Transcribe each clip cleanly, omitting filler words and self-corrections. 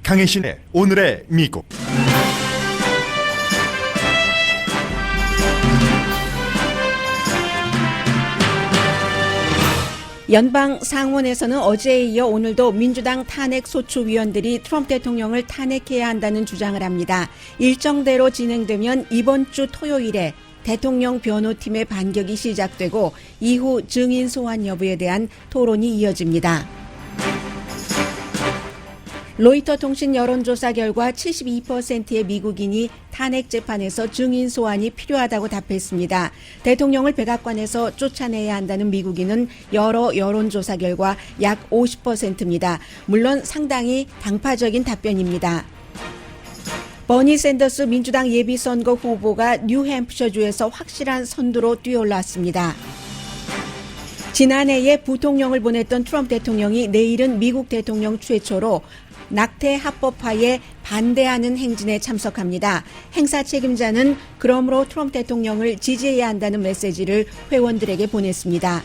강혜신의 오늘의 미국. 연방 상원에서는 어제에 이어 오늘도 민주당 탄핵 소추위원들이 트럼프 대통령을 탄핵해야 한다는 주장을 합니다. 일정대로 진행되면 이번 주 토요일에 대통령 변호팀의 반격이 시작되고 이후 증인 소환 여부에 대한 토론이 이어집니다. 로이터 통신 여론조사 결과 72%의 미국인이 탄핵 재판에서 증인 소환이 필요하다고 답했습니다. 대통령을 백악관에서 쫓아내야 한다는 미국인은 여러 여론조사 결과 약 50%입니다. 물론 상당히 당파적인 답변입니다. 버니 샌더스 민주당 예비선거 후보가 뉴햄프셔주에서 확실한 선두로 뛰어올랐습니다. 지난해에 부통령을 보냈던 트럼프 대통령이 내일은 미국 대통령 최초로 낙태 합법화에 반대하는 행진에 참석합니다. 행사 책임자는 그러므로 트럼프 대통령을 지지해야 한다는 메시지를 회원들에게 보냈습니다.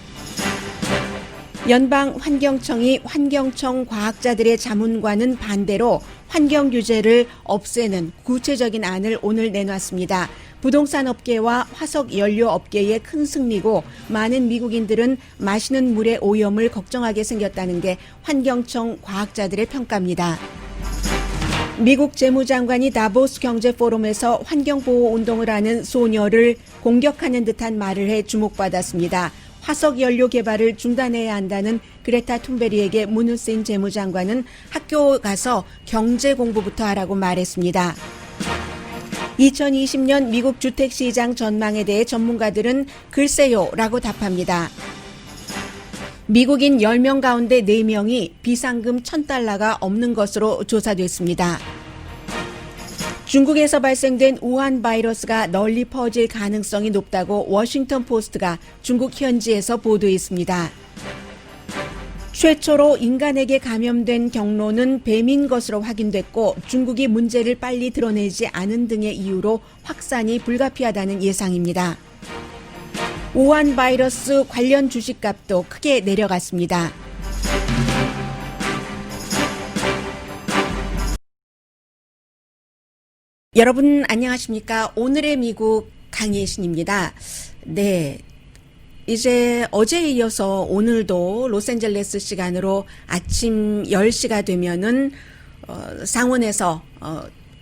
연방 환경청이 환경청 과학자들의 자문과는 반대로 환경 규제를 없애는 구체적인 안을 오늘 내놨습니다. 부동산 업계와 화석 연료 업계의 큰 승리고 많은 미국인들은 마시는 물의 오염을 걱정하게 생겼다는 게 환경청 과학자들의 평가입니다. 미국 재무장관이 다보스 경제포럼에서 환경보호 운동을 하는 소녀를 공격하는 듯한 말을 해 주목받았습니다. 화석 연료 개발을 중단해야 한다는 그레타 툰베리에게 문을 쓴 재무장관은 학교 가서 경제 공부부터 하라고 말했습니다. 2020년 미국 주택시장 전망에 대해 전문가들은 글쎄요 라고 답합니다. 미국인 10명 가운데 4명이 비상금 $1,000가 없는 것으로 조사됐습니다. 중국에서 발생된 우한 바이러스가 널리 퍼질 가능성이 높다고 워싱턴 포스트가 중국 현지에서 보도했습니다. 최초로 인간에게 감염된 경로는 뱀인 것으로 확인됐고 중국이 문제를 빨리 드러내지 않은 등의 이유로 확산이 불가피하다는 예상입니다. 우한 바이러스 관련 주식값도 크게 내려갔습니다. 여러분 안녕하십니까? 오늘의 미국 강예신입니다. 네. 이제 어제에 이어서 오늘도 로스앤젤레스 시간으로 아침 10시가 되면은 상원에서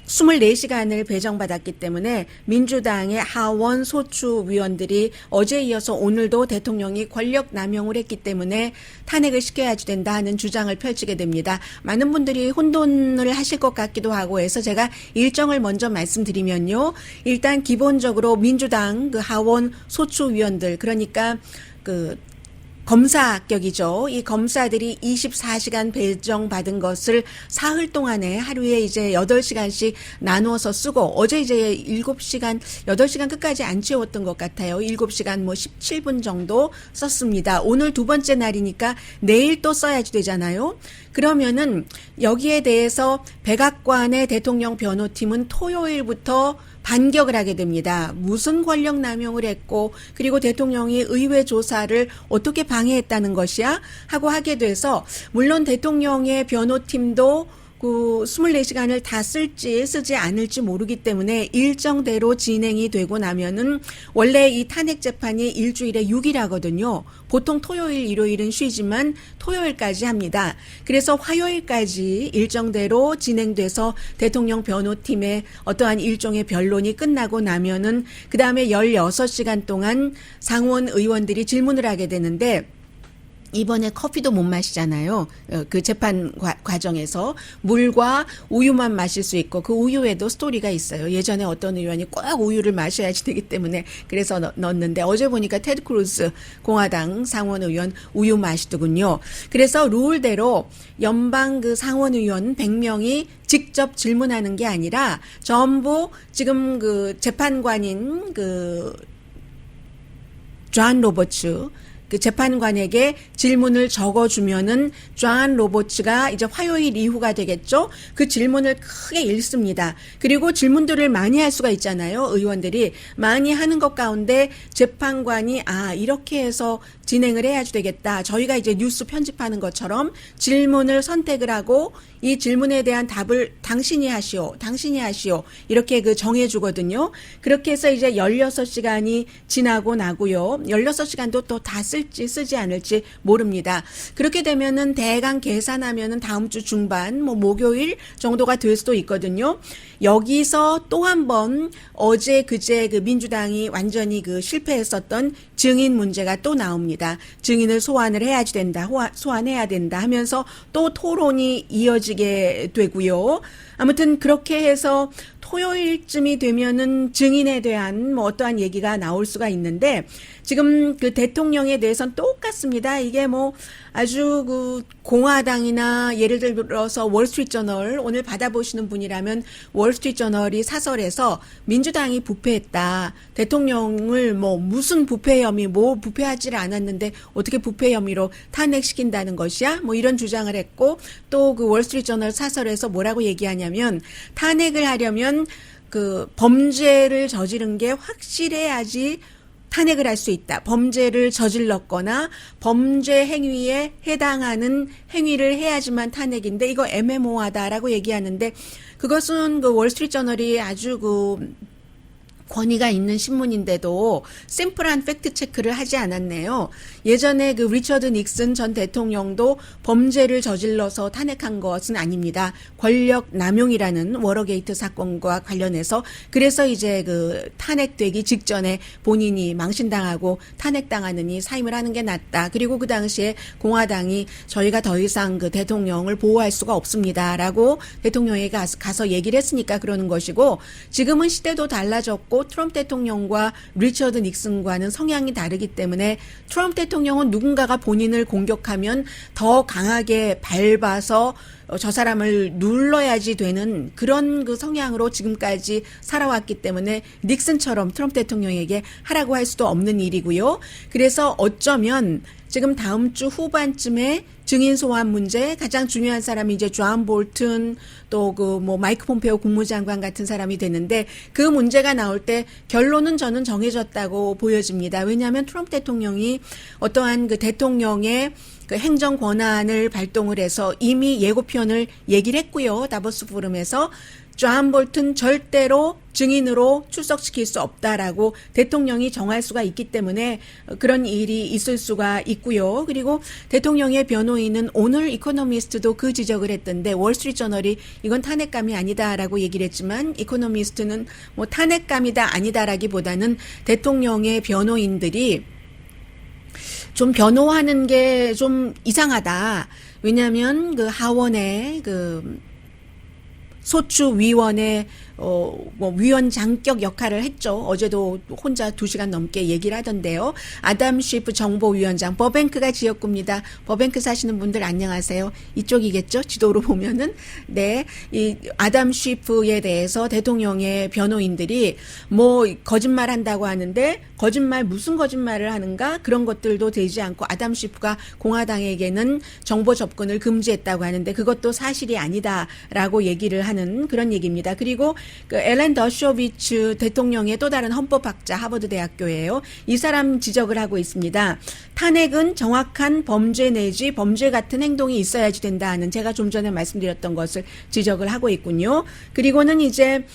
24시간을 배정받았기 때문에 민주당의 하원 소추위원들이 어제에 이어서 오늘도 대통령이 권력 남용을 했기 때문에 탄핵을 시켜야지 된다 하는 주장을 펼치게 됩니다. 많은 분들이 혼돈을 하실 것 같기도 하고 해서 제가 일정을 먼저 말씀드리면요. 일단 기본적으로 민주당 그 하원 소추위원들 그러니까 검사격이죠. 이 검사들이 24시간 배정받은 것을 사흘 동안에 하루에 이제 8시간씩 나누어서 쓰고 어제 이제 7시간, 8시간 끝까지 안 채웠던 것 같아요. 7시간 17분 정도 썼습니다. 오늘 두 번째 날이니까 내일 또 써야지 되잖아요. 그러면은 여기에 대해서 백악관의 대통령 변호팀은 토요일부터 반격을 하게 됩니다. 무슨 권력 남용을 했고 그리고 대통령이 의회 조사를 어떻게 방해했다는 것이야? 하고 하게 돼서 물론 대통령의 변호팀도 그 24시간을 다 쓸지 쓰지 않을지 모르기 때문에 일정대로 진행이 되고 나면은 원래 이 탄핵 재판이 일주일에 6일 하거든요. 보통 토요일, 일요일은 쉬지만 토요일까지 합니다. 그래서 화요일까지 일정대로 진행돼서 대통령 변호팀의 어떠한 일종의 변론이 끝나고 나면은 그 다음에 16시간 동안 상원 의원들이 질문을 하게 되는데 이번에 커피도 못 마시잖아요. 그 재판 과정에서 물과 우유만 마실 수 있고 그 우유에도 스토리가 있어요. 예전에 어떤 의원이 꼭 우유를 마셔야지 되기 때문에 그래서 넣었는데 어제 보니까 테드 크루즈 공화당 상원 의원 우유 마시더군요. 그래서 룰대로 연방 그 상원 의원 100명이 직접 질문하는 게 아니라 전부 지금 그 재판관인 존 로버츠 그 재판관에게 질문을 적어주면은 존 로버츠가 이제 화요일 이후가 되겠죠. 그 질문을 크게 읽습니다. 그리고 질문들을 많이 할 수가 있잖아요. 의원들이 많이 하는 것 가운데 재판관이 이렇게 해서 진행을 해야 되겠다. 저희가 이제 뉴스 편집하는 것처럼 질문을 선택을 하고 이 질문에 대한 답을 당신이 하시오. 이렇게 그 정해주거든요. 그렇게 해서 이제 16시간이 지나고 나고요. 16시간도 또 다 쓸지 쓰지 않을지 모릅니다. 그렇게 되면은 대강 계산하면은 다음 주 중반, 뭐 목요일 정도가 될 수도 있거든요. 여기서 또 한 번 어제 그제 그 민주당이 완전히 그 실패했었던 증인 문제가 또 나옵니다. 증인을 소환해야 된다 하면서 또 토론이 이어지게 되고요. 아무튼 그렇게 해서 토요일쯤이 되면은 증인에 대한 뭐 어떠한 얘기가 나올 수가 있는데 지금 그 대통령에 대해서는 똑같습니다. 이게 뭐 아주 그 공화당이나 예를 들어서 월스트리트저널 오늘 받아보시는 분이라면 월스트리트저널이 사설에서 민주당이 부패했다. 대통령을 뭐 무슨 부패 혐의 뭐 부패하지를 않았는데 어떻게 부패 혐의로 탄핵시킨다는 것이야? 뭐 이런 주장을 했고 또 그 월스트리트저널 사설에서 뭐라고 얘기하냐면 탄핵을 하려면 그 범죄를 저지른 게 확실해야지 탄핵을 할 수 있다. 범죄를 저질렀거나 범죄 행위에 해당하는 행위를 해야지만 탄핵인데 이거 애매모호하다라고 얘기하는데 그것은 그 월스트리트저널이 아주 그 권위가 있는 신문인데도 심플한 팩트 체크를 하지 않았네요. 예전에 그 리처드 닉슨 전 대통령도 범죄를 저질러서 탄핵한 것은 아닙니다. 권력 남용이라는 워러게이트 사건과 관련해서 그래서 이제 그 탄핵되기 직전에 본인이 망신당하고 탄핵당하느니 사임을 하는 게 낫다. 그리고 그 당시에 공화당이 저희가 더 이상 그 대통령을 보호할 수가 없습니다라고 대통령에게 가서 얘기를 했으니까 그러는 것이고 지금은 시대도 달라졌고 트럼프 대통령과 리처드 닉슨과는 성향이 다르기 때문에 트럼프 대통령은 누군가가 본인을 공격하면 더 강하게 밟아서 저 사람을 눌러야지 되는 그런 그 성향으로 지금까지 살아왔기 때문에 닉슨처럼 트럼프 대통령에게 하라고 할 수도 없는 일이고요. 그래서 어쩌면 지금 다음 주 후반쯤에 증인 소환 문제 가장 중요한 사람이 이제 존 볼튼 또 그 뭐 마이크 폼페오 국무장관 같은 사람이 되는데 그 문제가 나올 때 결론은 저는 정해졌다고 보여집니다. 왜냐하면 트럼프 대통령이 어떠한 그 대통령의 그 행정 권한을 발동을 해서 이미 예고편을 얘기를 했고요. 다보스 포럼에서 존 볼튼 절대로 증인으로 출석시킬 수 없다라고 대통령이 정할 수가 있기 때문에 그런 일이 있을 수가 있고요. 그리고 대통령의 변호인은 오늘 이코노미스트도 그 지적을 했던데 월스트리트저널이 이건 탄핵감이 아니다라고 얘기를 했지만 이코노미스트는 뭐 탄핵감이다 아니다라기보다는 대통령의 변호인들이 좀 변호하는 게 좀 이상하다. 왜냐하면 그 하원의 그 소추위원회 뭐 위원장격 역할을 했죠. 어제도 혼자 2시간 넘게 얘기를 하던데요. 아담 쉬프 정보위원장 버뱅크가 지역구입니다. 버뱅크 사시는 분들 안녕하세요. 이쪽이겠죠? 지도로 보면은 네, 이 아담 쉬프에 대해서 대통령의 변호인들이 뭐 거짓말한다고 하는데 거짓말 무슨 거짓말을 하는가 그런 것들도 되지 않고 아담 쉬프가 공화당에게는 정보 접근을 금지했다고 하는데 그것도 사실이 아니다라고 얘기를 하는 그런 얘기입니다. 그리고 그 엘렌 더쇼비츠 대통령의 또 다른 헌법학자 하버드 대학교예요. 이 사람 지적을 하고 있습니다. 탄핵은 정확한 범죄 내지 범죄 같은 행동이 있어야지 된다는 제가 좀 전에 말씀드렸던 것을 지적을 하고 있군요. 그리고는 이제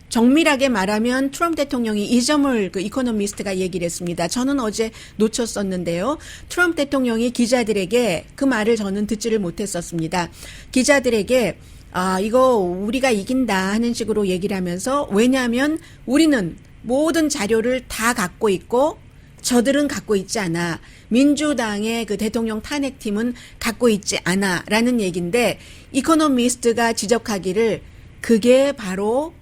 정밀하게 말하면 트럼프 대통령이 이 점을 그 이코노미스트가 얘기를 했습니다. 저는 어제 놓쳤었는데요. 트럼프 대통령이 기자들에게 그 말을 저는 듣지를 못했었습니다. 기자들에게 이거 우리가 이긴다 하는 식으로 얘기를 하면서 왜냐하면 우리는 모든 자료를 다 갖고 있고 저들은 갖고 있지 않아. 민주당의 그 대통령 탄핵팀은 갖고 있지 않아 라는 얘기인데 이코노미스트가 지적하기를 그게 바로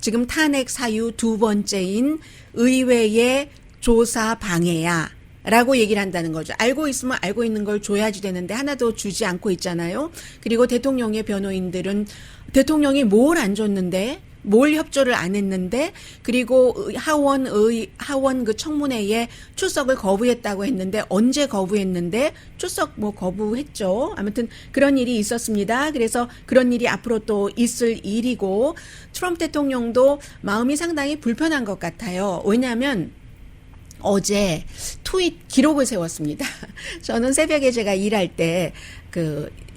지금 탄핵 사유 2번째인 의회의 조사 방해야. 라고 얘기를 한다는 거죠. 알고 있으면 알고 있는 걸 줘야지 되는데 하나도 주지 않고 있잖아요. 그리고 대통령의 변호인들은 대통령이 뭘 안 줬는데 뭘 협조를 안 했는데 그리고 하원 그 청문회에 출석을 거부했다고 했는데 언제 거부했는데 출석 뭐 거부했죠. 아무튼 그런 일이 있었습니다. 그래서 그런 일이 앞으로 또 있을 일이고 트럼프 대통령도 마음이 상당히 불편한 것 같아요. 왜냐하면 어제 트윗 기록을 세웠습니다. 저는 새벽에 제가 일할 때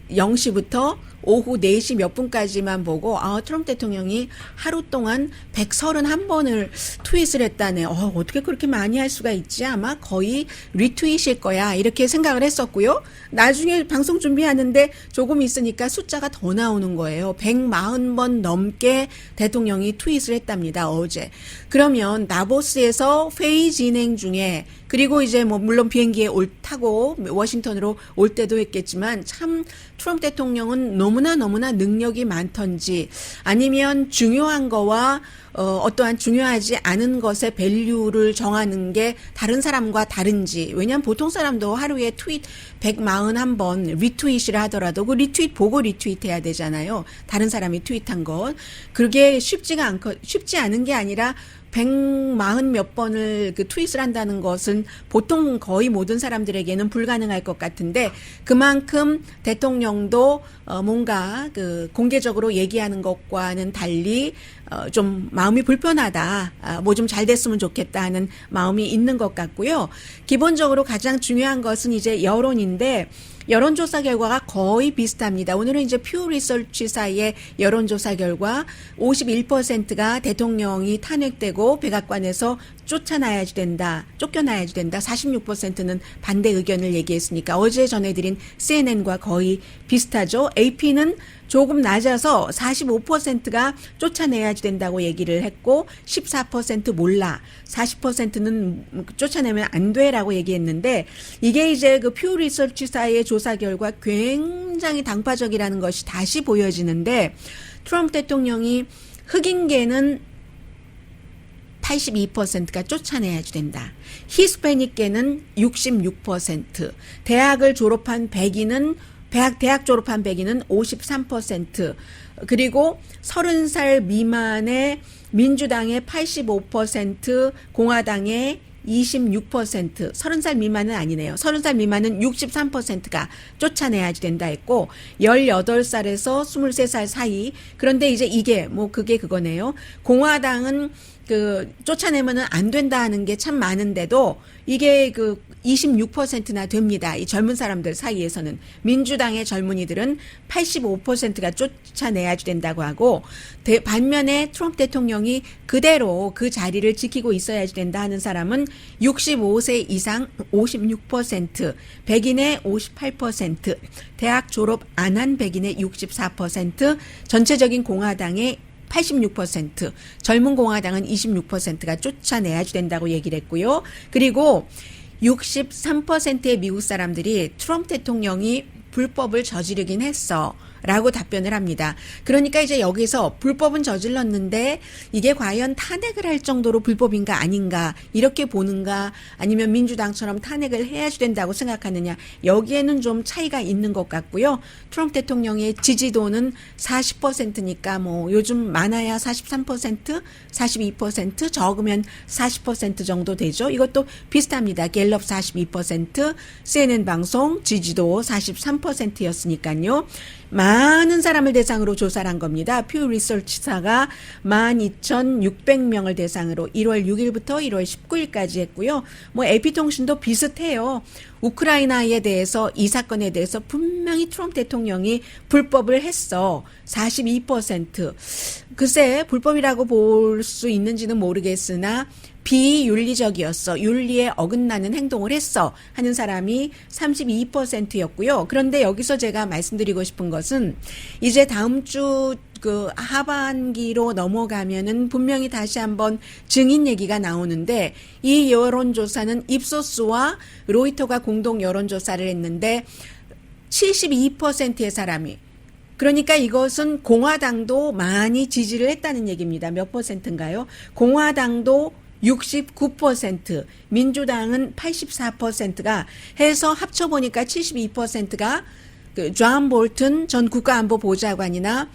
0시부터 오후 4시 몇 분까지만 보고 트럼프 대통령이 하루 동안 131번을 트윗을 했다네. 어떻게 그렇게 많이 할 수가 있지? 아마 거의 리트윗일 거야. 이렇게 생각을 했었고요. 나중에 방송 준비하는데 조금 있으니까 숫자가 더 나오는 거예요. 140번 넘게 대통령이 트윗을 했답니다. 어제. 그러면 다보스에서 회의 진행 중에 그리고 이제 물론 비행기에 타고 워싱턴으로 올 때도 했겠지만 참 트럼프 대통령은 너무나 능력이 많던지 아니면 중요한 거와 어떠한 중요하지 않은 것의 밸류를 정하는 게 다른 사람과 다른지. 왜냐하면 보통 사람도 하루에 트윗 141번 리트윗이라 하더라도 그 리트윗 보고 리트윗해야 되잖아요. 다른 사람이 트윗한 것. 그게 쉽지 않은 게 아니라 140 몇 번을 트윗을 한다는 것은 보통 거의 모든 사람들에게는 불가능할 것 같은데 그만큼 대통령도 뭔가 공개적으로 얘기하는 것과는 달리 좀 마음이 불편하다. 뭐 좀 잘 됐으면 좋겠다 하는 마음이 있는 것 같고요. 기본적으로 가장 중요한 것은 이제 여론인데 여론조사 결과가 거의 비슷합니다. 오늘은 이제 퓨 리서치사의 여론조사 결과 51%가 대통령이 탄핵되고 백악관에서 쫓겨나야지 된다. 46%는 반대 의견을 얘기했으니까 어제 전해드린 CNN과 거의 비슷하죠. AP는 조금 낮아서 45%가 쫓아내야지 된다고 얘기를 했고 14% 몰라. 40%는 쫓아내면 안 돼라고 얘기했는데 이게 이제 퓨 리서치사의 조사 결과 굉장히 당파적이라는 것이 다시 보여지는데 트럼프 대통령이 흑인계는 82%가 쫓아내야지 된다. 히스패닉계는 66%, 대학을 졸업한 백인은 대학 졸업한 백인은 53%, 그리고 30살 미만의 민주당의 85%, 공화당의 26%, 30살 미만은 아니네요. 30살 미만은 63%가 쫓아내야지 된다 했고 18살에서 23살 사이. 그런데 이제 이게 그게 그거네요. 공화당은 쫓아내면은 안 된다 하는 게 참 많은데도 이게 26%나 됩니다. 이 젊은 사람들 사이에서는. 민주당의 젊은이들은 85%가 쫓아내야지 된다고 하고 반면에 트럼프 대통령이 그대로 그 자리를 지키고 있어야지 된다 하는 사람은 65세 이상 56%, 백인의 58%, 대학 졸업 안 한 백인의 64%, 전체적인 공화당의 86%, 젊은 공화당은 26%가 쫓아내야지 된다고 얘기를 했고요. 그리고 63%의 미국 사람들이 트럼프 대통령이 불법을 저지르긴 했어 라고 답변을 합니다. 그러니까 이제 여기서 불법은 저질렀는데 이게 과연 탄핵을 할 정도로 불법인가 아닌가 이렇게 보는가 아니면 민주당처럼 탄핵을 해야지 된다고 생각하느냐 여기에는 좀 차이가 있는 것 같고요. 트럼프 대통령의 지지도는 40%니까 요즘 많아야 43%, 42%, 적으면 40% 정도 되죠. 이것도 비슷합니다. 갤럽 42%, CNN 방송 지지도 43%였으니까요. 많은 사람을 대상으로 조사를 한 겁니다. 퓨 리서치사가 12,600명을 대상으로 1월 6일부터 1월 19일까지 했고요. AP통신도 비슷해요. 우크라이나에 대해서 이 사건에 대해서 분명히 트럼프 대통령이 불법을 했어. 42%. 글쎄 불법이라고 볼 수 있는지는 모르겠으나 비윤리적이었어. 윤리에 어긋나는 행동을 했어. 하는 사람이 32%였고요. 그런데 여기서 제가 말씀드리고 싶은 것은 이제 다음 주 하반기로 넘어가면은 분명히 다시 한번 증인 얘기가 나오는데 이 여론조사는 입소스와 로이터가 공동 여론조사를 했는데 72%의 사람이 그러니까 이것은 공화당도 많이 지지를 했다는 얘기입니다. 몇 퍼센트인가요? 공화당도 69%, 민주당은 84%가 해서 합쳐보니까 72%가 존 볼튼 전 국가안보보좌관이나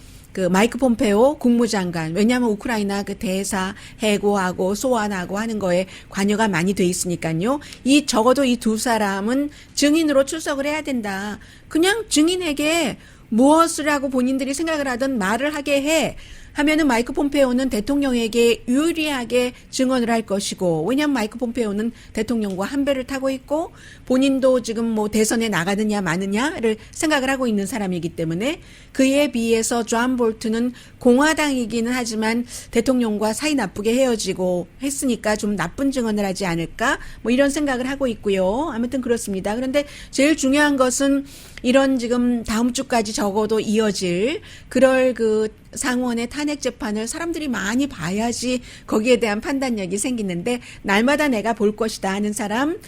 마이크 폼페오 국무장관, 왜냐하면 우크라이나 대사 해고하고 소환하고 하는 거에 관여가 많이 돼 있으니까요. 적어도 이 두 사람은 증인으로 출석을 해야 된다. 그냥 증인에게 무엇을 하고 본인들이 생각을 하든 말을 하게 해. 하면은 마이크 폼페오는 대통령에게 유리하게 증언을 할 것이고, 왜냐하면 마이크 폼페오는 대통령과 한 배를 타고 있고 본인도 지금 뭐 대선에 나가느냐 마느냐를 생각을 하고 있는 사람이기 때문에, 그에 비해서 존 볼튼은 공화당이기는 하지만 대통령과 사이 나쁘게 헤어지고 했으니까 좀 나쁜 증언을 하지 않을까, 뭐 이런 생각을 하고 있고요. 아무튼 그렇습니다. 그런데 제일 중요한 것은 이런 지금 다음 주까지 적어도 이어질 그럴 그 상원의 탄핵 재판을 사람들이 많이 봐야지 거기에 대한 판단력이 생기는데, 날마다 내가 볼 것이다 하는 사람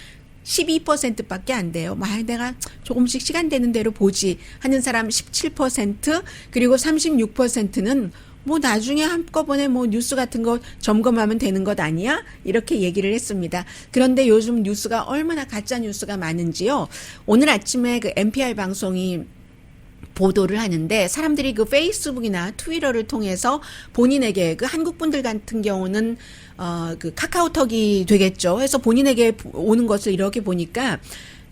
12%밖에 안 돼요. 내가 조금씩 시간 되는 대로 보지 하는 사람 17%, 그리고 36%는 뭐 나중에 한꺼번에 뭐 뉴스 같은 거 점검하면 되는 것 아니야? 이렇게 얘기를 했습니다. 그런데 요즘 뉴스가 얼마나 가짜 뉴스가 많은지요. 오늘 아침에 그 NPR 방송이 보도를 하는데, 사람들이 그 페이스북이나 트위터를 통해서 본인에게, 그 한국 분들 같은 경우는 그 카카오톡이 되겠죠. 해서 본인에게 오는 것을 이렇게 보니까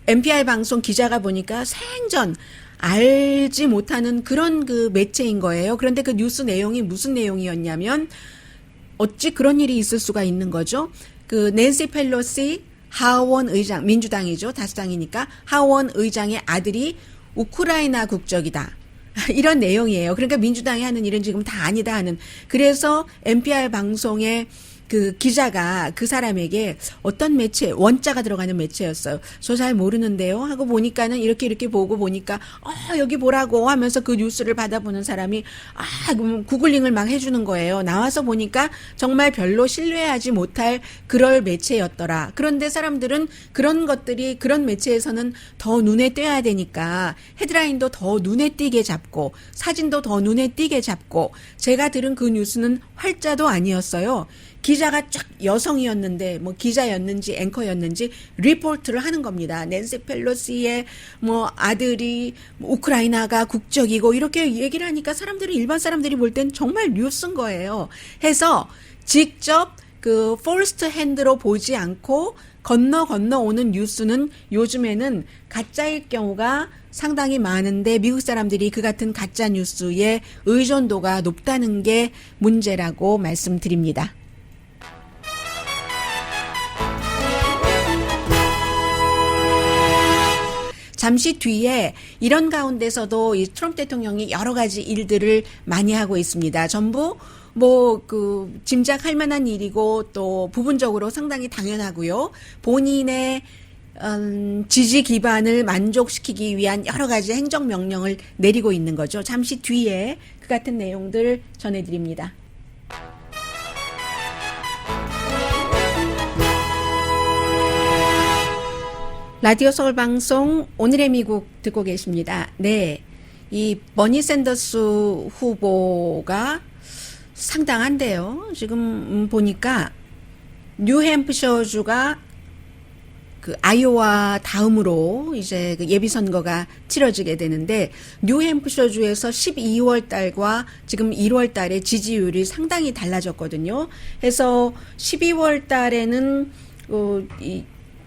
NPR 방송 기자가 보니까 생전 알지 못하는 그런 그 매체인 거예요. 그런데 그 뉴스 내용이 무슨 내용이었냐면, 어찌 그런 일이 있을 수가 있는 거죠. 그 낸시 펠로시 하원 의장, 민주당이죠. 다수당이니까 하원 의장의 아들이 우크라이나 국적이다. 이런 내용이에요. 그러니까 민주당이 하는 일은 지금 다 아니다 하는. 그래서 NPR 방송에 그 기자가 그 사람에게 어떤 매체, 원자가 들어가는 매체였어요. 저 잘 모르는데요 하고 보니까는 이렇게 보고 보니까 여기 보라고 하면서 그 뉴스를 받아보는 사람이 구글링을 막 해주는 거예요. 나와서 보니까 정말 별로 신뢰하지 못할 그럴 매체였더라. 그런데 사람들은 그런 것들이, 그런 매체에서는 더 눈에 띄어야 되니까 헤드라인도 더 눈에 띄게 잡고 사진도 더 눈에 띄게 잡고, 제가 들은 그 뉴스는 활자도 아니었어요. 기자가 쫙 여성이었는데, 뭐 기자였는지 앵커였는지 리포트를 하는 겁니다. 낸시 펠로시의 뭐 아들이 우크라이나가 국적이고 이렇게 얘기를 하니까 사람들이, 일반 사람들이 볼 땐 정말 뉴스인 거예요. 해서 직접 그 퍼스트 핸드로 보지 않고 건너 오는 뉴스는 요즘에는 가짜일 경우가 상당히 많은데, 미국 사람들이 그 같은 가짜 뉴스에 의존도가 높다는 게 문제라고 말씀드립니다. 잠시 뒤에 이런 가운데서도 이 트럼프 대통령이 여러 가지 일들을 많이 하고 있습니다. 전부 뭐 그 짐작할 만한 일이고 또 부분적으로 상당히 당연하고요. 본인의 지지 기반을 만족시키기 위한 여러 가지 행정명령을 내리고 있는 거죠. 잠시 뒤에 그 같은 내용들 전해드립니다. 라디오 서울 방송 오늘의 미국 듣고 계십니다. 네, 이 버니 샌더스 후보가 상당한데요. 지금 보니까 뉴햄프셔주가 그 아이오와 다음으로 이제 그 예비 선거가 치러지게 되는데, 뉴햄프셔주에서 12월 달과 지금 1월 달에 지지율이 상당히 달라졌거든요. 해서 12월 달에는 이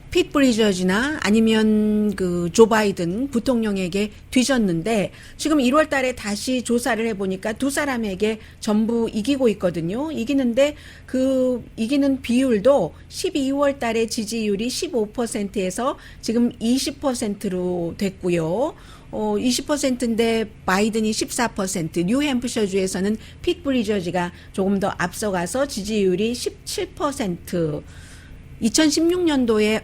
핏 브리저지나 아니면 그 조 바이든 부통령에게 뒤졌는데, 지금 1월 달에 다시 조사를 해보니까 두 사람에게 전부 이기고 있거든요. 이기는데 그 이기는 비율도 12월 달에 지지율이 15%에서 지금 20%로 됐고요. 20%인데 바이든이 14%, 뉴햄프셔주에서는 핏 브리저지가 조금 더 앞서가서 지지율이 17%. 2016년도에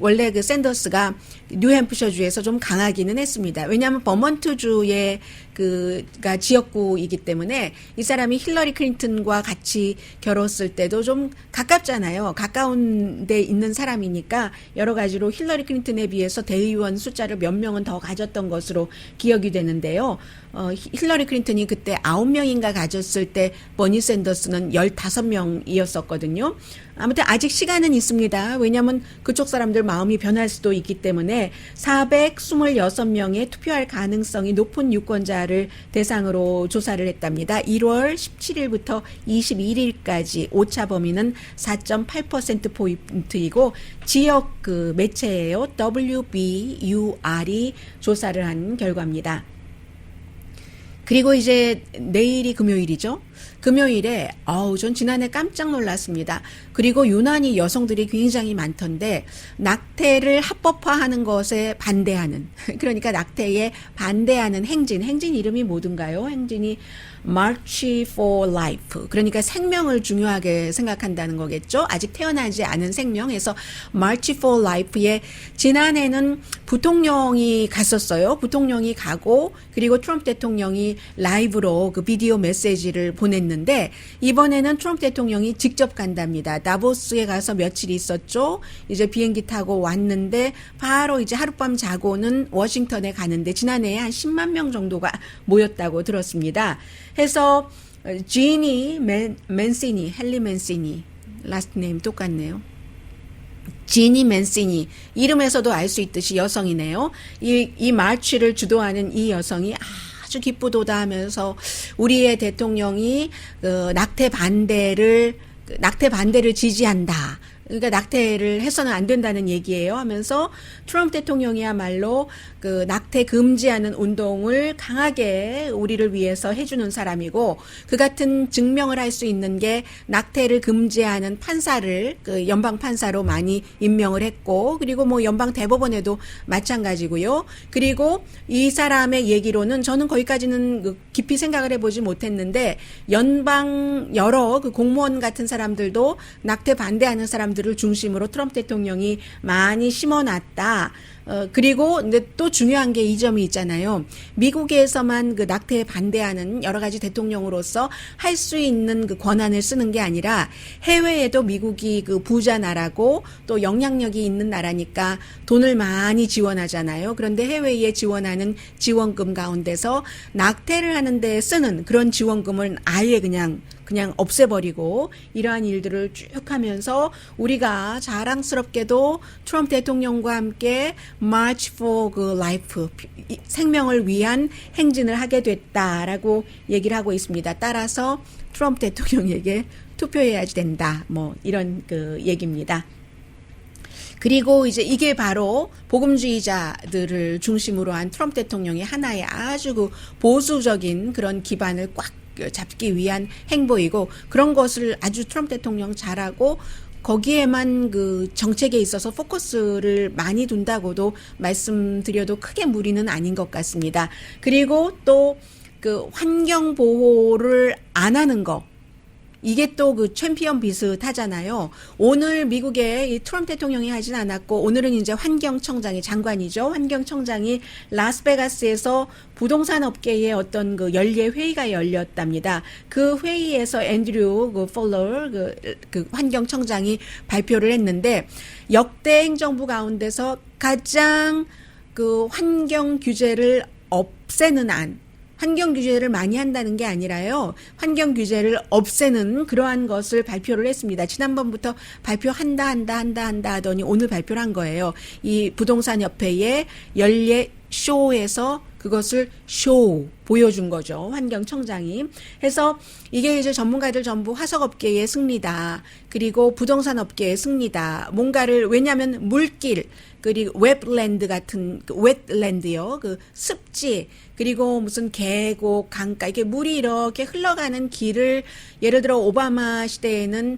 원래 그 샌더스가 뉴햄프셔주에서 좀 강하기는 했습니다. 왜냐하면 버먼트주의 그가 지역구이기 때문에 이 사람이 힐러리 클린턴과 같이 겨뤘을 때도 좀 가깝잖아요. 가까운 데 있는 사람이니까 여러 가지로 힐러리 클린턴에 비해서 대의원 숫자를 몇 명은 더 가졌던 것으로 기억이 되는데요. 힐러리 클린턴이 그때 9명인가 가졌을 때 버니 샌더스는 15명이었었거든요. 아무튼 아직 시간은 있습니다. 왜냐하면 그쪽 사람들 마음이 변할 수도 있기 때문에 426명의 투표할 가능성이 높은 유권자를 대상으로 조사를 했답니다. 1월 17일부터 21일까지 오차 범위는 4.8%포인트이고 지역 그 매체예요. WBUR이 조사를 한 결과입니다. 그리고 이제 내일이 금요일이죠. 금요일에 전 지난해 깜짝 놀랐습니다. 그리고 유난히 여성들이 굉장히 많던데 낙태를 합법화하는 것에 반대하는 그러니까 낙태에 반대하는 행진 이름이 뭐든가요? 행진이 March for Life. 그러니까 생명을 중요하게 생각한다는 거겠죠. 아직 태어나지 않은 생명에서 March for Life에 지난해는 부통령이 갔었어요. 부통령이 가고 그리고 트럼프 대통령이 라이브로 그 비디오 메시지를 보냈는데 이번에는 트럼프 대통령이 직접 간답니다. 다보스에 가서 며칠 있었죠. 이제 비행기 타고 왔는데 바로 이제 하룻밤 자고는 워싱턴에 가는데 지난해에 한 10만 명 정도가 모였다고 들었습니다. 해서 지니 맨시니, 헨리 맨시니, 라스트 네임 똑같네요. 지니 맨시니, 이름에서도 알 수 있듯이 여성이네요. 이 마치를 주도하는 이 여성이 아주 기쁘도다 하면서 우리의 대통령이 낙태 반대를 지지한다. 그러니까 낙태를 해서는 안 된다는 얘기예요 하면서 트럼프 대통령이야말로 그 낙태 금지하는 운동을 강하게 우리를 위해서 해주는 사람이고 그 같은 증명을 할 수 있는 게 낙태를 금지하는 판사를 그 연방 판사로 많이 임명을 했고 그리고 뭐 연방 대법원에도 마찬가지고요. 그리고 이 사람의 얘기로는 저는 거기까지는 깊이 생각을 해보지 못했는데 연방 여러 그 공무원 같은 사람들도 낙태 반대하는 사람들을 중심으로 트럼프 대통령이 많이 심어놨다. 그리고 근데 또 중요한 게 이 점이 있잖아요. 미국에서만 그 낙태에 반대하는 여러 가지 대통령으로서 할 수 있는 그 권한을 쓰는 게 아니라 해외에도 미국이 그 부자 나라고 또 영향력이 있는 나라니까 돈을 많이 지원하잖아요. 그런데 해외에 지원하는 지원금 가운데서 낙태를 하는 데 쓰는 그런 지원금을 아예 그냥 없애버리고 이러한 일들을 쭉 하면서 우리가 자랑스럽게도 트럼프 대통령과 함께 March for Life, 생명을 위한 행진을 하게 됐다라고 얘기를 하고 있습니다. 따라서 트럼프 대통령에게 투표해야지 된다. 뭐 이런 그 얘기입니다. 그리고 이제 이게 바로 복음주의자들을 중심으로 한 트럼프 대통령의 하나의 아주 그 보수적인 그런 기반을 꽉 잡기 위한 행보이고 그런 것을 아주 트럼프 대통령 잘하고 거기에만 그 정책에 있어서 포커스를 많이 둔다고도 말씀드려도 크게 무리는 아닌 것 같습니다. 그리고 또 그 환경 보호를 안 하는 거 이게 또 그 챔피언 비슷하잖아요. 오늘 미국의 이 트럼프 대통령이 하진 않았고 오늘은 이제 환경청장이 장관이죠. 환경청장이 라스베가스에서 부동산 업계의 어떤 그 연례 회의가 열렸답니다. 그 회의에서 앤드류 그 폴러 그 환경청장이 발표를 했는데 역대 행정부 가운데서 가장 그 환경 규제를 없애는 안 환경 규제를 많이 한다는 게 아니라요. 환경 규제를 없애는 그러한 것을 발표를 했습니다. 지난번부터 발표한다 하더니 오늘 발표를 한 거예요. 이 부동산 협회의 연례 쇼에서 그것을 보여준 거죠. 환경청장이. 해서 이게 이제 전문가들 전부 화석업계의 승리다. 그리고 부동산업계의 승리다. 뭔가를, 왜냐하면 물길, 그리고 웹랜드 같은, 웹랜드요. 그 습지, 그리고 무슨 계곡, 강가, 이게 물이 이렇게 흘러가는 길을, 예를 들어 오바마 시대에는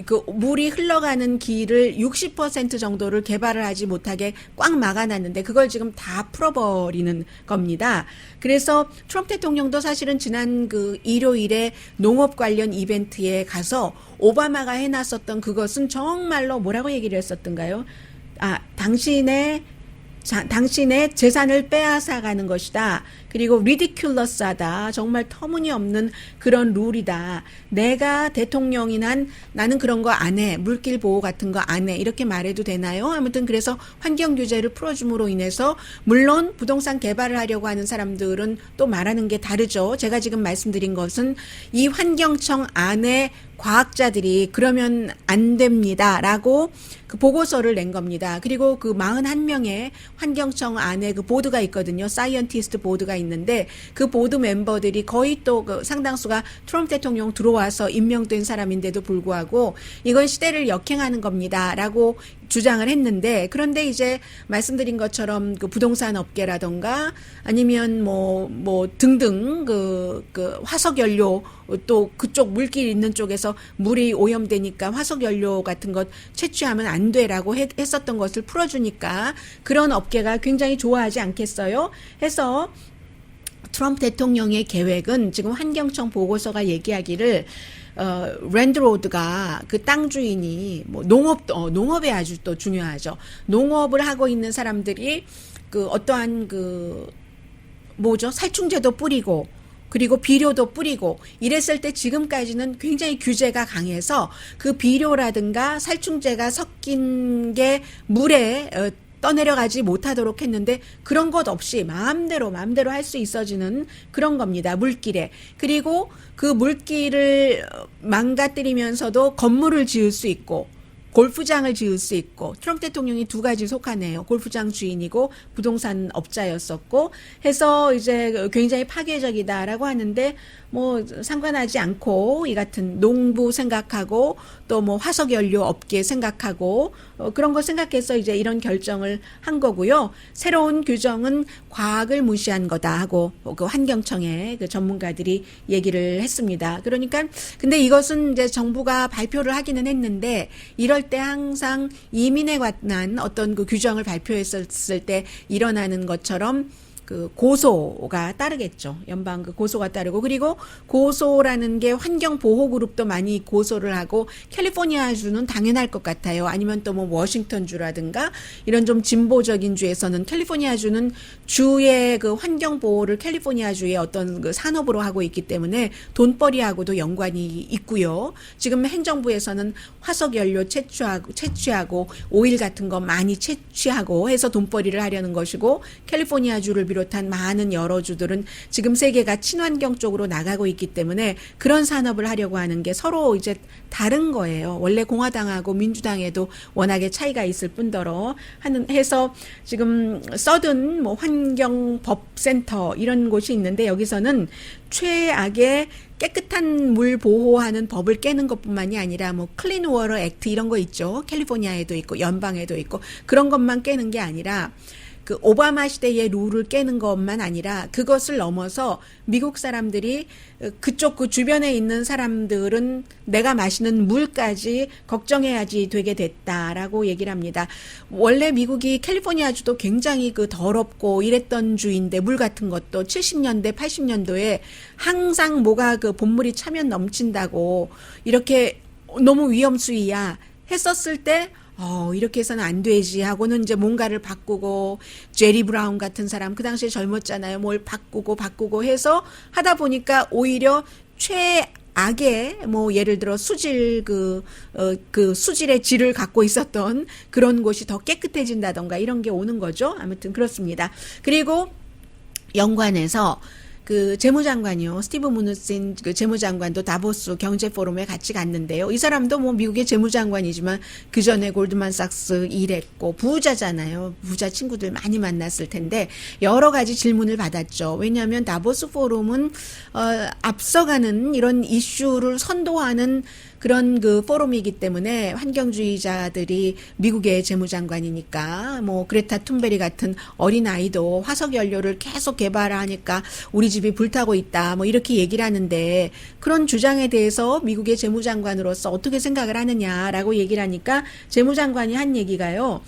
그 물이 흘러가는 길을 60% 정도를 개발을 하지 못하게 꽉 막아놨는데 그걸 지금 다 풀어버리는 겁니다. 그래서 트럼프 대통령도 사실은 지난 그 일요일에 농업 관련 이벤트에 가서 오바마가 해놨었던 그것은 정말로 뭐라고 얘기를 했었던가요? 당신의 재산을 빼앗아가는 것이다. 그리고 ridiculous하다. 정말 터무니없는 그런 룰이다. 내가 대통령이 나는 그런 거 안 해. 물길 보호 같은 거 안 해. 이렇게 말해도 되나요? 아무튼 그래서 환경 규제를 풀어줌으로 인해서 물론 부동산 개발을 하려고 하는 사람들은 또 말하는 게 다르죠. 제가 지금 말씀드린 것은 이 환경청 안에 과학자들이 그러면 안 됩니다라고 그 보고서를 낸 겁니다. 그리고 그 41명의 환경청 안에 그 보드가 있거든요. 사이언티스트 보드가 있는데 그 보드 멤버들이 거의 또 그 상당수가 트럼프 대통령 들어와서 임명된 사람인데도 불구하고 이건 시대를 역행하는 겁니다라고 주장을 했는데, 그런데 이제 말씀드린 것처럼 그 부동산 업계라던가 아니면 뭐 등등 그 화석 연료 또 그쪽 물길 있는 쪽에서 물이 오염되니까 화석 연료 같은 것 채취하면 안 돼라고 했었던 것을 풀어주니까 그런 업계가 굉장히 좋아하지 않겠어요? 해서 트럼프 대통령의 계획은 지금 환경청 보고서가 얘기하기를 랜드로드가 그 땅 주인이 뭐 농업에 아주 또 중요하죠. 농업을 하고 있는 사람들이 그 어떠한 그 뭐죠? 살충제도 뿌리고 그리고 비료도 뿌리고 이랬을 때 지금까지는 굉장히 규제가 강해서 그 비료라든가 살충제가 섞인 게 물에 떠내려가지 못하도록 했는데 그런 것 없이 마음대로 할 수 있어지는 그런 겁니다. 물길에. 그리고 그 물길을 망가뜨리면서도 건물을 지을 수 있고 골프장을 지을 수 있고 트럼프 대통령이 두 가지 속하네요. 골프장 주인이고 부동산 업자였었고 해서 이제 굉장히 파괴적이다라고 하는데 뭐 상관하지 않고 이 같은 농부 생각하고 또 뭐 화석 연료 업계 생각하고 그런 거 생각해서 이제 이런 결정을 한 거고요. 새로운 규정은 과학을 무시한 거다 하고 그 환경청의 그 전문가들이 얘기를 했습니다. 그러니까 근데 이것은 이제 정부가 발표를 하기는 했는데 이럴 때 항상 이민에 관한 어떤 그 규정을 발표했을 때 일어나는 것처럼 그 고소가 따르겠죠. 연방 그 고소가 따르고 그리고 고소라는 게 환경 보호 그룹도 많이 고소를 하고 캘리포니아주는 당연할 것 같아요. 아니면 또 뭐 워싱턴 주라든가 이런 좀 진보적인 주에서는 캘리포니아주는 주의 그 환경 보호를 캘리포니아주의 어떤 그 산업으로 하고 있기 때문에 돈벌이하고도 연관이 있고요. 지금 행정부에서는 화석 연료 채취하고 오일 같은 거 많이 채취하고 해서 돈벌이를 하려는 것이고 캘리포니아주를 비롯한 많은 여러 주들은 지금 세계가 친환경 쪽으로 나가고 있기 때문에 그런 산업을 하려고 하는 게 서로 이제 다른 거예요. 원래 공화당하고 민주당에도 워낙에 차이가 있을 뿐더러 해서 지금 서든 뭐 환경법센터 이런 곳이 있는데 여기서는 최악의 깨끗한 물 보호하는 법을 깨는 것뿐만이 아니라 뭐 클린 워터 액트 이런 거 있죠. 캘리포니아에도 있고 연방에도 있고 그런 것만 깨는 게 아니라 그 오바마 시대의 룰을 깨는 것만 아니라 그것을 넘어서 미국 사람들이 그쪽 그 주변에 있는 사람들은 내가 마시는 물까지 걱정해야지 되게 됐다라고 얘기를 합니다. 원래 미국이 캘리포니아주도 굉장히 그 더럽고 이랬던 주인데 물 같은 것도 70년대 80년도에 항상 뭐가 그 본물이 차면 넘친다고 이렇게 너무 위험수위야 했었을 때 이렇게 해서는 안 되지 하고는 이제 뭔가를 바꾸고 제리 브라운 같은 사람 그 당시에 젊었잖아요. 뭘 바꾸고 해서 하다 보니까 오히려 최악의 뭐 예를 들어 수질 그 수질의 질을 갖고 있었던 그런 곳이 더 깨끗해진다던가 이런 게 오는 거죠. 아무튼 그렇습니다. 그리고 연관해서 그 재무장관이요. 스티브 무누친 그 재무장관도 다보스 경제 포럼에 같이 갔는데요. 이 사람도 뭐 미국의 재무장관이지만 그 전에 골드만삭스 일했고 부자잖아요. 부자 친구들 많이 만났을 텐데 여러 가지 질문을 받았죠. 왜냐하면 다보스 포럼은 앞서가는 이런 이슈를 선도하는 그런 그 포럼이기 때문에 환경주의자들이 미국의 재무장관이니까 뭐 그레타 툰베리 같은 어린아이도 화석 연료를 계속 개발하니까 우리 집이 불타고 있다 뭐 이렇게 얘기를 하는데 그런 주장에 대해서 미국의 재무장관으로서 어떻게 생각을 하느냐라고 얘기를 하니까 재무장관이 한 얘기가요.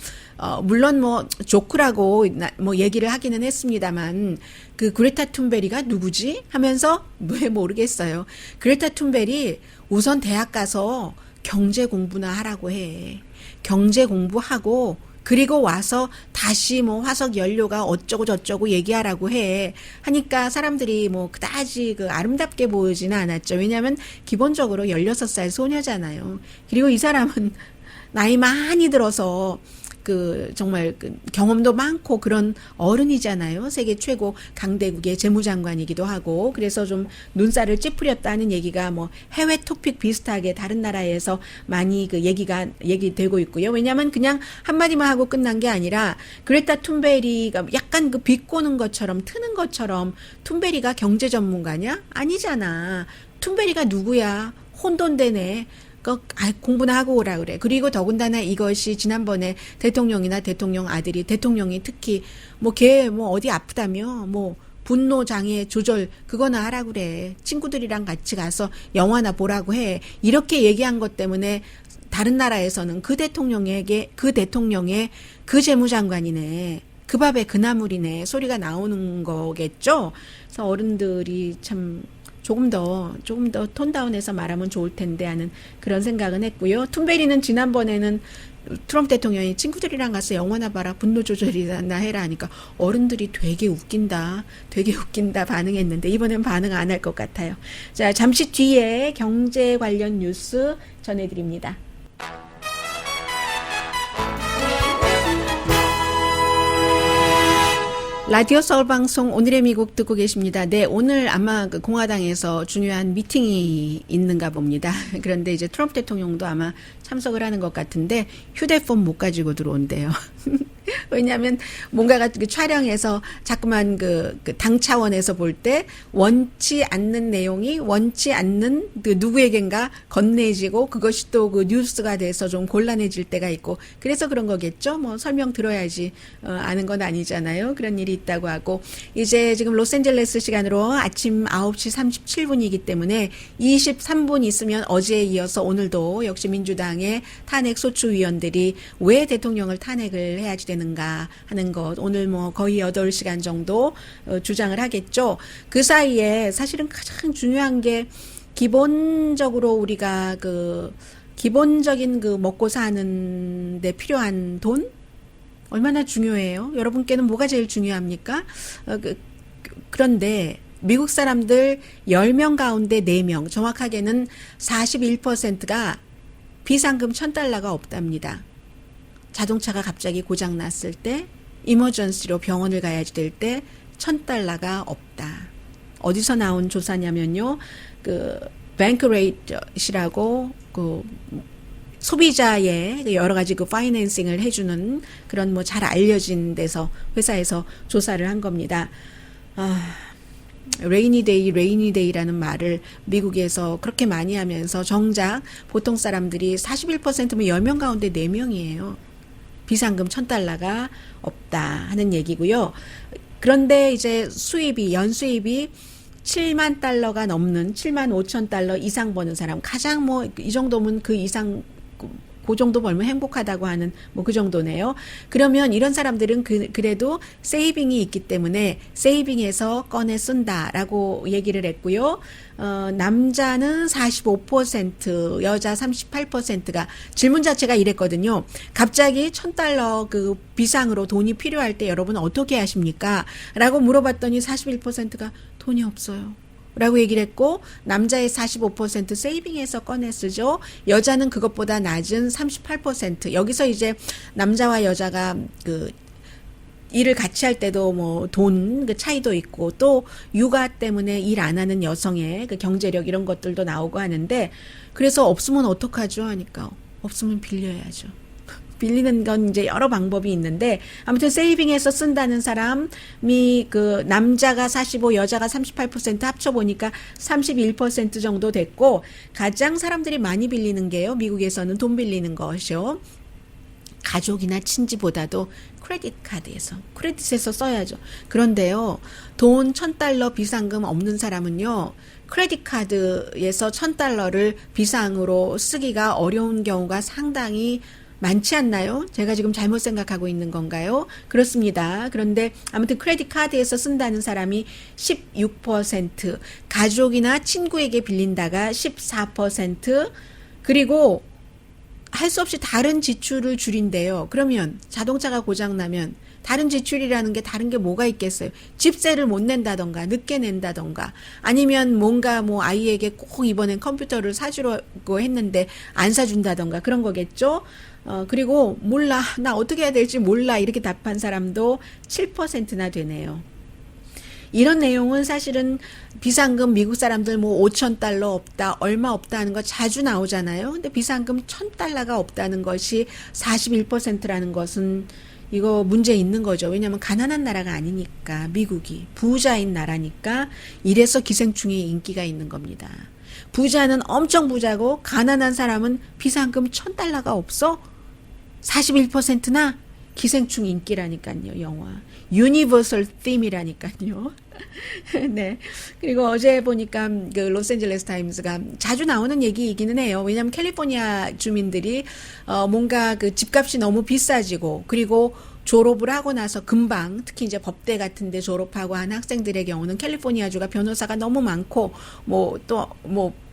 물론 뭐 조크라고 뭐 얘기를 하기는 했습니다만 그 그레타 툰베리가 누구지 하면서 왜 모르겠어요. 그레타 툰베리 우선 대학 가서 경제 공부나 하라고 해. 경제 공부하고 그리고 와서 다시 뭐 화석 연료가 어쩌고 저쩌고 얘기하라고 해. 하니까 사람들이 뭐 그다지 그 아름답게 보이지는 않았죠. 왜냐하면 기본적으로 16살 소녀잖아요. 그리고 이 사람은 나이 많이 들어서 그 정말 그 경험도 많고 그런 어른이잖아요. 세계 최고 강대국의 재무장관이기도 하고 그래서 좀 눈살을 찌푸렸다는 얘기가 뭐 해외 토픽 비슷하게 다른 나라에서 많이 그 얘기되고 있고요. 왜냐하면 그냥 한마디만 하고 끝난 게 아니라 그레타 툰베리가 약간 그 비꼬는 것처럼 트는 것처럼 툰베리가 경제 전문가냐? 아니잖아. 툰베리가 누구야? 혼돈되네. 공부나 하고 오라 그래. 그리고 더군다나 이것이 지난번에 대통령이나 대통령 아들이 대통령이 특히 뭐 걔 뭐 어디 아프다며 뭐 분노 장애 조절 그거나 하라 그래. 친구들이랑 같이 가서 영화나 보라고 해. 이렇게 얘기한 것 때문에 다른 나라에서는 그 대통령의 그 재무장관이네. 그 밥에 그 나물이네. 소리가 나오는 거겠죠. 그래서 어른들이 참 조금 더 톤 다운해서 말하면 좋을 텐데 하는 그런 생각은 했고요. 툰베리는 지난번에는 트럼프 대통령이 친구들이랑 가서 영화나 봐라, 분노 조절이나 해라 하니까 어른들이 되게 웃긴다 반응했는데 이번엔 반응 안 할 것 같아요. 자, 잠시 뒤에 경제 관련 뉴스 전해드립니다. 라디오 서울 방송 오늘의 미국 듣고 계십니다. 네, 오늘 아마 그 공화당에서 중요한 미팅이 있는가 봅니다. 그런데 이제 트럼프 대통령도 아마 참석을 하는 것 같은데 휴대폰 못 가지고 들어온대요. 왜냐하면 뭔가가 촬영해서 자꾸만 당 차원에서 볼 때 원치 않는 내용이 원치 않는 그 누구에겐가 건네지고 그것이 또 그 뉴스가 돼서 좀 곤란해질 때가 있고 그래서 그런 거겠죠. 뭐 설명 들어야지 아는 건 아니잖아요. 그런 일이 있다고 하고 이제 지금 로스앤젤레스 시간으로 아침 9시 37분이기 때문에 23분 있으면 어제에 이어서 오늘도 역시 민주당의 탄핵 소추위원들이 왜 대통령을 탄핵을 해야지 되는가 하는 것 오늘 뭐 거의 8시간 정도 주장을 하겠죠. 그 사이에 사실은 가장 중요한 게 기본적으로 우리가 기본적인 먹고 사는 데 필요한 돈 얼마나 중요해요? 여러분께는 뭐가 제일 중요합니까? 그런데 미국 사람들 10명 가운데 4명, 정확하게는 41%가 비상금 $1,000가 없답니다. 자동차가 갑자기 고장 났을 때, 이머전시로 병원을 가야지 될 때 $1,000가 없다. 어디서 나온 조사냐면요, 뱅크레이트이라고 소비자의 여러 가지 파이낸싱을 해주는 그런 뭐 잘 알려진 데서 회사에서 조사를 한 겁니다. 레이니 데이라는 말을 미국에서 그렇게 많이 하면서 정작 보통 사람들이 41%면 10명 가운데 4명이에요. 비상금 $1,000가 없다 하는 얘기고요. 그런데 이제 연수입이 $70,000가 넘는 75,000달러 이상 버는 사람 가장 뭐 이 정도면 그 이상 그 정도 벌면 행복하다고 하는 뭐 그 정도네요. 그러면 이런 사람들은 그래도 세이빙이 있기 때문에 세이빙에서 꺼내 쓴다라고 얘기를 했고요. 남자는 45%, 여자 38%가 질문 자체가 이랬거든요. 갑자기 $1,000 비상으로 돈이 필요할 때 여러분 어떻게 하십니까? 라고 물어봤더니 41%가 돈이 없어요. 라고 얘기를 했고 남자의 45% 세이빙에서 꺼내 쓰죠. 여자는 그것보다 낮은 38%. 여기서 이제 남자와 여자가 일을 같이 할 때도 뭐 돈 차이도 있고 또 육아 때문에 일 안 하는 여성의 경제력 이런 것들도 나오고 하는데 그래서 없으면 어떡하죠 하니까 없으면 빌려야죠. 빌리는 건 이제 여러 방법이 있는데 아무튼 세이빙해서 쓴다는 사람이 남자가 45, 여자가 38% 합쳐보니까 31% 정도 됐고 가장 사람들이 많이 빌리는 게요. 미국에서는 돈 빌리는 것이요. 가족이나 친지보다도 크레딧에서 써야죠. 그런데요. 돈 $1,000 비상금 없는 사람은요. 크레딧 카드에서 $1,000를 비상으로 쓰기가 어려운 경우가 상당히 많지 않나요? 제가 지금 잘못 생각하고 있는 건가요? 그렇습니다. 그런데 아무튼 크레딧 카드에서 쓴다는 사람이 16%, 가족이나 친구에게 빌린다가 14%, 그리고 할 수 없이 다른 지출을 줄인대요. 그러면 자동차가 고장나면 다른 지출이라는 게 다른 게 뭐가 있겠어요? 집세를 못 낸다던가 늦게 낸다던가 아니면 뭔가 뭐 아이에게 꼭 이번엔 컴퓨터를 사주려고 했는데 안 사준다던가 그런 거겠죠? 그리고 몰라 나 어떻게 해야 될지 몰라 이렇게 답한 사람도 7%나 되네요. 이런 내용은 사실은 비상금 미국 사람들 뭐 $5,000 없다, 얼마 없다 하는 거 자주 나오잖아요. 근데 비상금 $1,000가 없다는 것이 41%라는 것은 이거 문제 있는 거죠. 왜냐하면 가난한 나라가 아니니까 미국이 부자인 나라니까 이래서 기생충의 인기가 있는 겁니다. 부자는 엄청 부자고 가난한 사람은 비상금 $1,000가 없어? 41%나 기생충 인기라니까요, 영화. 유니버설 팀이라니까요. 네. 그리고 어제 보니까 그 로스앤젤레스 타임스가 자주 나오는 얘기이기는 해요. 왜냐하면 캘리포니아 주민들이 뭔가 그 집값이 너무 비싸지고, 그리고 졸업을 하고 나서 금방, 특히 이제 법대 같은데 졸업하고 한 학생들의 경우는 캘리포니아주가 변호사가 너무 많고,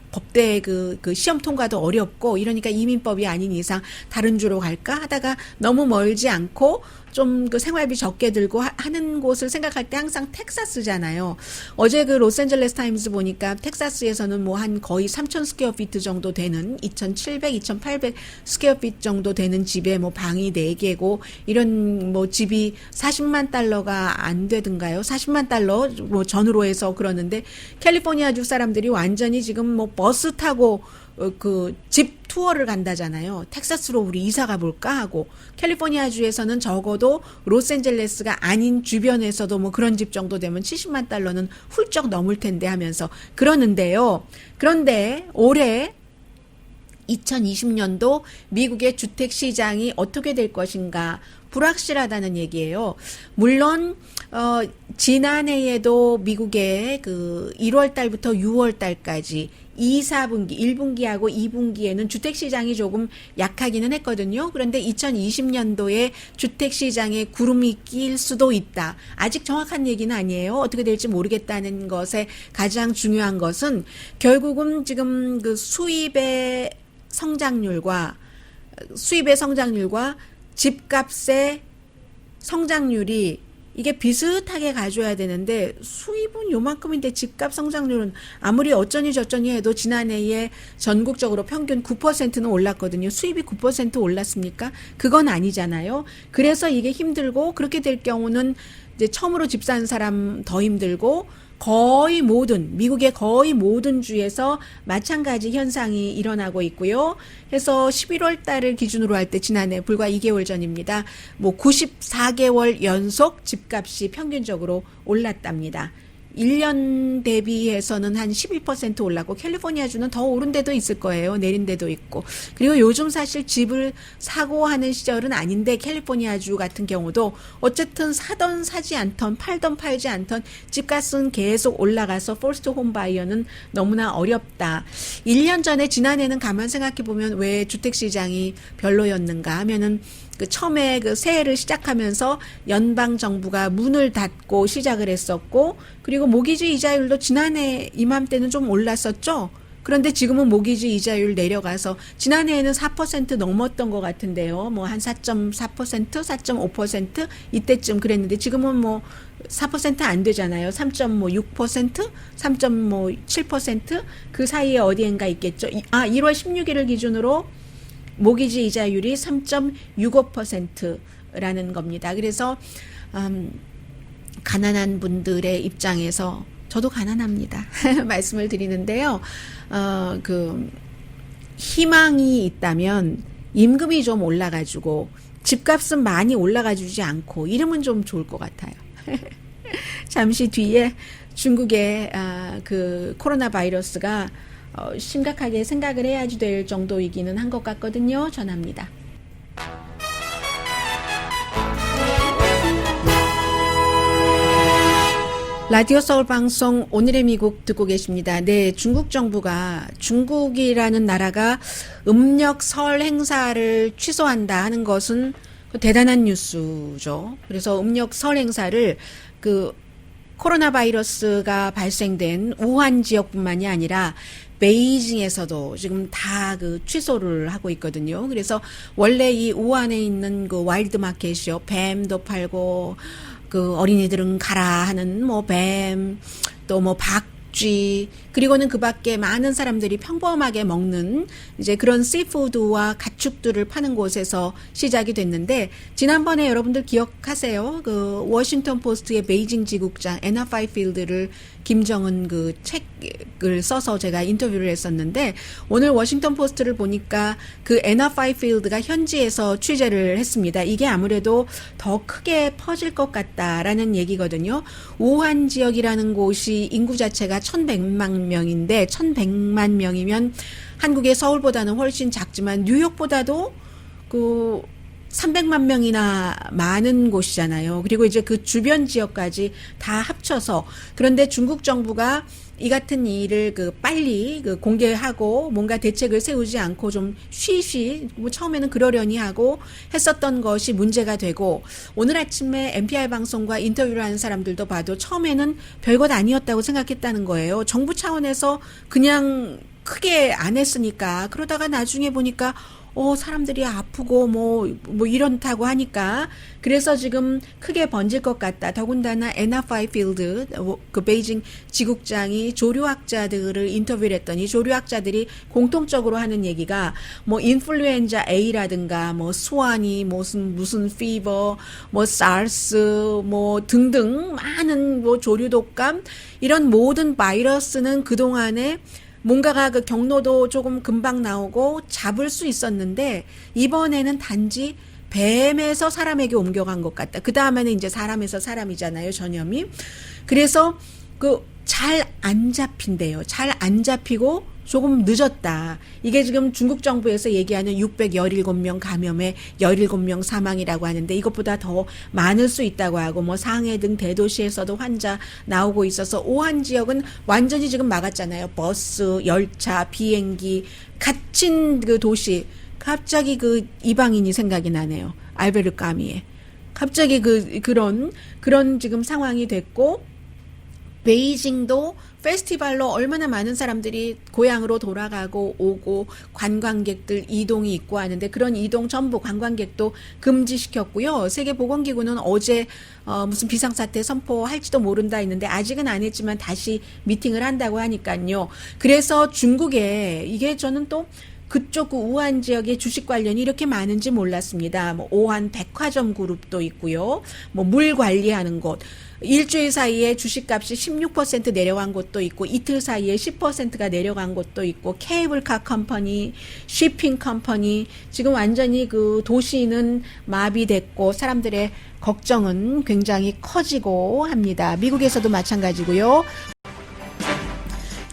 법대 그 시험 통과도 어렵고 이러니까 이민법이 아닌 이상 다른 주로 갈까 하다가 너무 멀지 않고 좀 그 생활비 적게 들고 하는 곳을 생각할 때 항상 텍사스잖아요. 어제 그 로스앤젤레스 타임스 보니까 텍사스에서는 뭐 한 거의 3,000 스퀘어 피트 정도 되는 2,700, 2,800 스퀘어 피트 정도 되는 집에 뭐 방이 4개고 이런 뭐 집이 40만 달러가 안 되던가요? 40만 달러 뭐 전후로 해서 그러는데 캘리포니아주 사람들이 완전히 지금 뭐 버스 타고 그 집 투어를 간다잖아요. 텍사스로 우리 이사 가볼까 하고, 캘리포니아주에서는 적어도 로스앤젤레스가 아닌 주변에서도 뭐 그런 집 정도 되면 70만 달러는 훌쩍 넘을 텐데 하면서 그러는데요. 그런데 올해 2020년도 미국의 주택 시장이 어떻게 될 것인가 불확실하다는 얘기예요. 물론 지난해에도 미국의 그 1월 달부터 6월 달까지 2, 4분기, 1분기하고 2분기에는 주택시장이 조금 약하기는 했거든요. 그런데 2020년도에 주택시장에 구름이 낄 수도 있다. 아직 정확한 얘기는 아니에요. 어떻게 될지 모르겠다는 것에 가장 중요한 것은 결국은 지금 그 수입의 성장률과 집값의 성장률이 이게 비슷하게 가져야 되는데 수입은 요만큼인데 집값 성장률은 아무리 어쩌니 저쩌니 해도 지난해에 전국적으로 평균 9%는 올랐거든요. 수입이 9% 올랐습니까? 그건 아니잖아요. 그래서 이게 힘들고, 그렇게 될 경우는 이제 처음으로 집 사는 사람 더 힘들고, 미국의 거의 모든 주에서 마찬가지 현상이 일어나고 있고요. 해서 11월 달을 기준으로 할 때 지난해 불과 2개월 전입니다. 뭐 94개월 연속 집값이 평균적으로 올랐답니다. 1년 대비해서는 한 11% 올랐고, 캘리포니아주는 더 오른 데도 있을 거예요. 내린 데도 있고. 그리고 요즘 사실 집을 사고 하는 시절은 아닌데, 캘리포니아주 같은 경우도 어쨌든 사던 사지 않던, 팔던 팔지 않던 집값은 계속 올라가서 퍼스트 홈 바이어는 너무나 어렵다. 1년 전에 지난해는 가만 생각해 보면 왜 주택 시장이 별로였는가 하면은 그 처음에 그 새해를 시작하면서 연방 정부가 문을 닫고 시작을 했었고, 그리고 모기지 이자율도 지난해 이맘때는 좀 올랐었죠. 그런데 지금은 모기지 이자율 내려가서 지난해에는 4% 넘었던 것 같은데요. 뭐 한 4.4%, 4.5% 이때쯤 그랬는데 지금은 뭐 4% 안 되잖아요. 3.6%, 3.7% 그 사이에 어디엔가 있겠죠. 1월 16일을 기준으로 모기지 이자율이 3.65%라는 겁니다. 그래서 가난한 분들의 입장에서 저도 가난합니다. 말씀을 드리는데요. 희망이 있다면 임금이 좀 올라가지고 집값은 많이 올라가주지 않고 이러면 좀 좋을 것 같아요. 잠시 뒤에 중국의 그 코로나 바이러스가 심각하게 생각을 해야지 될 정도이기는 한 것 같거든요. 전합니다. 라디오 서울 방송 오늘의 미국 듣고 계십니다. 네, 중국 정부가 중국이라는 나라가 음력 설 행사를 취소한다 하는 것은 대단한 뉴스죠. 그래서 음력 설 행사를 그 코로나 바이러스가 발생된 우한 지역뿐만이 아니라 베이징에서도 지금 다 그 취소를 하고 있거든요. 그래서 원래 이 우한에 있는 그 와일드 마켓이요. 뱀도 팔고 그 어린이들은 가라 하는 뭐 뱀, 또 뭐 박쥐, 그리고는 그 밖에 많은 사람들이 평범하게 먹는 이제 그런 씨푸드와 가축들을 파는 곳에서 시작이 됐는데, 지난번에 여러분들 기억하세요? 그 워싱턴 포스트의 베이징 지국장 애나 파이필드를 김정은 그 책을 써서 제가 인터뷰를 했었는데, 오늘 워싱턴 포스트를 보니까 그 애나 파이필드가 현지에서 취재를 했습니다. 이게 아무래도 더 크게 퍼질 것 같다라는 얘기거든요. 우한 지역이라는 곳이 인구 자체가 1100만 명인데 1100만 명이면 한국의 서울보다는 훨씬 작지만 뉴욕보다도 그 300만 명이나 많은 곳이잖아요. 그리고 이제 그 주변 지역까지 다 합쳐서 그런데 중국 정부가 이 같은 일을 빨리 공개하고 뭔가 대책을 세우지 않고 좀 쉬쉬 뭐 처음에는 그러려니 하고 했었던 것이 문제가 되고 오늘 아침에 NPR 방송과 인터뷰를 하는 사람들도 봐도 처음에는 별것 아니었다고 생각했다는 거예요. 정부 차원에서 그냥 크게 안 했으니까 그러다가 나중에 보니까 사람들이 아프고 뭐 이런다고 하니까 그래서 지금 크게 번질 것 같다. 더군다나 애나 파이필드 그 베이징 지국장이 조류학자들을 인터뷰를 했더니 조류학자들이 공통적으로 하는 얘기가 뭐 인플루엔자 A라든가 뭐 스와니 무슨 피버 뭐 사르스 뭐 등등 많은 뭐 조류 독감 이런 모든 바이러스는 그동안에 뭔가가 그 경로도 조금 금방 나오고 잡을 수 있었는데 이번에는 단지 뱀에서 사람에게 옮겨간 것 같다. 그 다음에는 이제 사람에서 사람이잖아요, 전염이. 그래서 잘 안 잡힌대요. 잘 안 잡히고 조금 늦었다. 이게 지금 중국 정부에서 얘기하는 617명 감염에 17명 사망이라고 하는데 이것보다 더 많을 수 있다고 하고 뭐 상해 등 대도시에서도 환자 나오고 있어서 오한 지역은 완전히 지금 막았잖아요. 버스, 열차, 비행기, 갇힌 그 도시. 갑자기 이방인이 생각이 나네요. 알베르 까미에. 갑자기 그런 지금 상황이 됐고 베이징도 페스티벌로 얼마나 많은 사람들이 고향으로 돌아가고 오고 관광객들 이동이 있고 하는데 그런 이동 전부 관광객도 금지시켰고요. 세계보건기구는 어제 무슨 비상사태 선포할지도 모른다 했는데 아직은 안 했지만 다시 미팅을 한다고 하니까요. 그래서 중국에 이게 저는 또 그쪽 우한 지역의 주식 관련이 이렇게 많은지 몰랐습니다. 뭐 오한 백화점 그룹도 있고요. 뭐 물 관리하는 곳. 일주일 사이에 주식값이 16% 내려간 곳도 있고 이틀 사이에 10%가 내려간 곳도 있고 케이블카 컴퍼니, 쉬핑 컴퍼니 지금 완전히 그 도시는 마비됐고 사람들의 걱정은 굉장히 커지고 합니다. 미국에서도 마찬가지고요.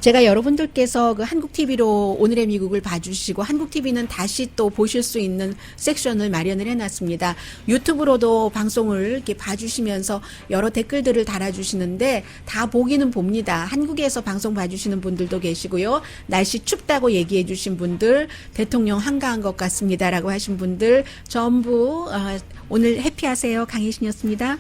제가 여러분들께서 그 한국 TV로 오늘의 미국을 봐주시고 한국 TV는 다시 또 보실 수 있는 섹션을 마련을 해놨습니다. 유튜브로도 방송을 이렇게 봐주시면서 여러 댓글들을 달아주시는데 다 보기는 봅니다. 한국에서 방송 봐주시는 분들도 계시고요. 날씨 춥다고 얘기해주신 분들, 대통령 한가한 것 같습니다라고 하신 분들 전부 오늘 해피하세요. 강혜신이었습니다.